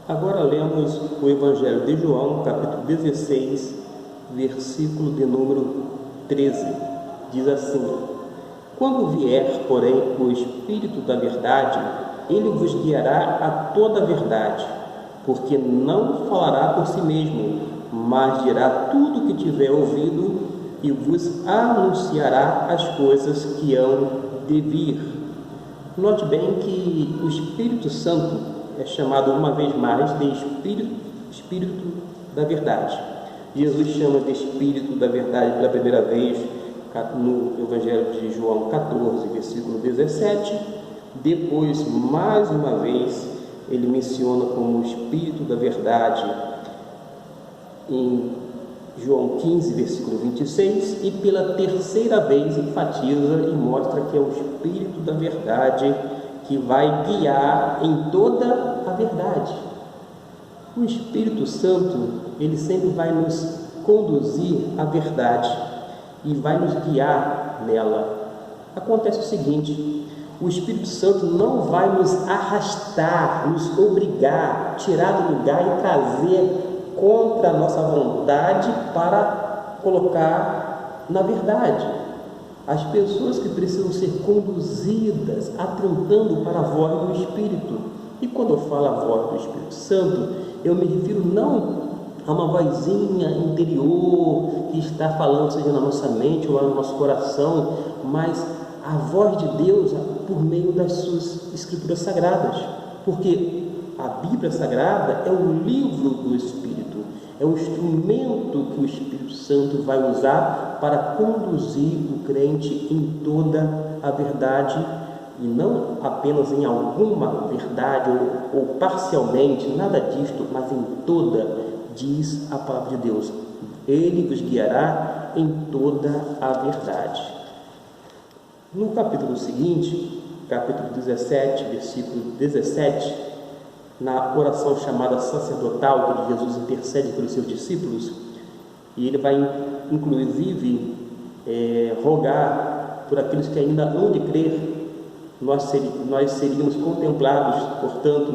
Agora lemos o Evangelho de João, capítulo 16, versículo de número 13. Diz assim: Quando vier, porém, o Espírito da verdade, ele vos guiará a toda a verdade, porque não falará por si mesmo, mas dirá tudo o que tiver ouvido e vos anunciará as coisas que hão de vir. Note bem que o Espírito Santo é chamado uma vez mais de Espírito da verdade. Jesus chama de Espírito da verdade pela primeira vez no Evangelho de João 14, versículo 17. Depois, mais uma vez, ele menciona como Espírito da verdade em João 15, versículo 26, e pela terceira vez enfatiza e mostra que é o Espírito da verdade que vai guiar em toda a verdade. O Espírito Santo, ele sempre vai nos conduzir à verdade e vai nos guiar nela. Acontece o seguinte: o Espírito Santo não vai nos arrastar, nos obrigar, tirar do lugar e trazer contra a nossa vontade para colocar na verdade. As pessoas que precisam ser conduzidas, atentando para a voz do Espírito. E quando eu falo a voz do Espírito Santo, eu me refiro não a uma vozinha interior que está falando, seja na nossa mente ou no nosso coração, mas a voz de Deus por meio das suas Escrituras Sagradas. Porque a Bíblia Sagrada é o livro do Espírito, é o instrumento que o Espírito Santo vai usar para conduzir o crente em toda a verdade, e não apenas em alguma verdade ou parcialmente, nada disto, mas em toda, diz a palavra de Deus. Ele vos guiará em toda a verdade. No capítulo seguinte, capítulo 17, versículo 17, na oração chamada sacerdotal, que Jesus intercede pelos seus discípulos, e ele vai inclusive rogar por aqueles que ainda hão de crer. Nós seríamos contemplados, portanto,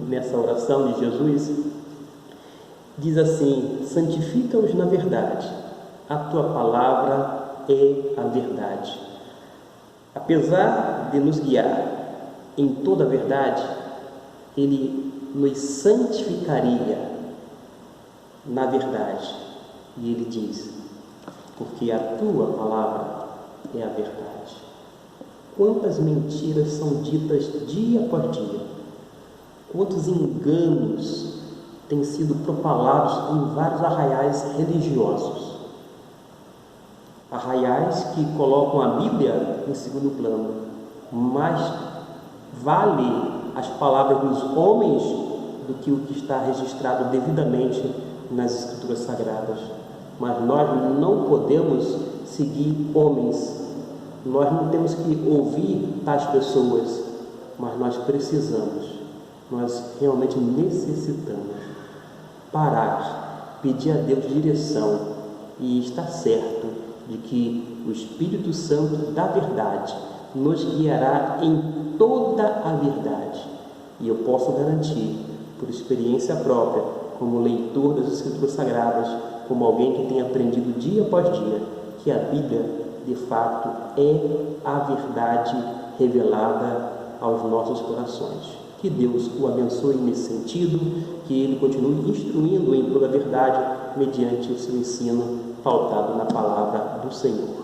nessa oração de Jesus. Diz assim: santifica-os na verdade, a tua palavra é a verdade. Apesar de nos guiar em toda a verdade, ele nos santificaria na verdade. E ele diz: porque a tua palavra é a verdade. Quantas mentiras são ditas dia após dia, quantos enganos têm sido propalados em vários arraiais religiosos, arraiais que colocam a Bíblia em segundo plano, mas vale as palavras dos homens do que o que está registrado devidamente nas Escrituras Sagradas. Mas nós não podemos seguir homens, nós não temos que ouvir tais pessoas, mas nós precisamos, nós realmente necessitamos parar, pedir a Deus direção e estar certo de que o Espírito Santo da verdade nos guiará em toda a verdade. E eu posso garantir, por experiência própria, como leitor das Escrituras Sagradas, como alguém que tem aprendido dia após dia, que a Bíblia, de fato, é a verdade revelada aos nossos corações. Que Deus o abençoe nesse sentido, que Ele continue instruindo em toda a verdade, mediante o seu ensino pautado na palavra do Senhor.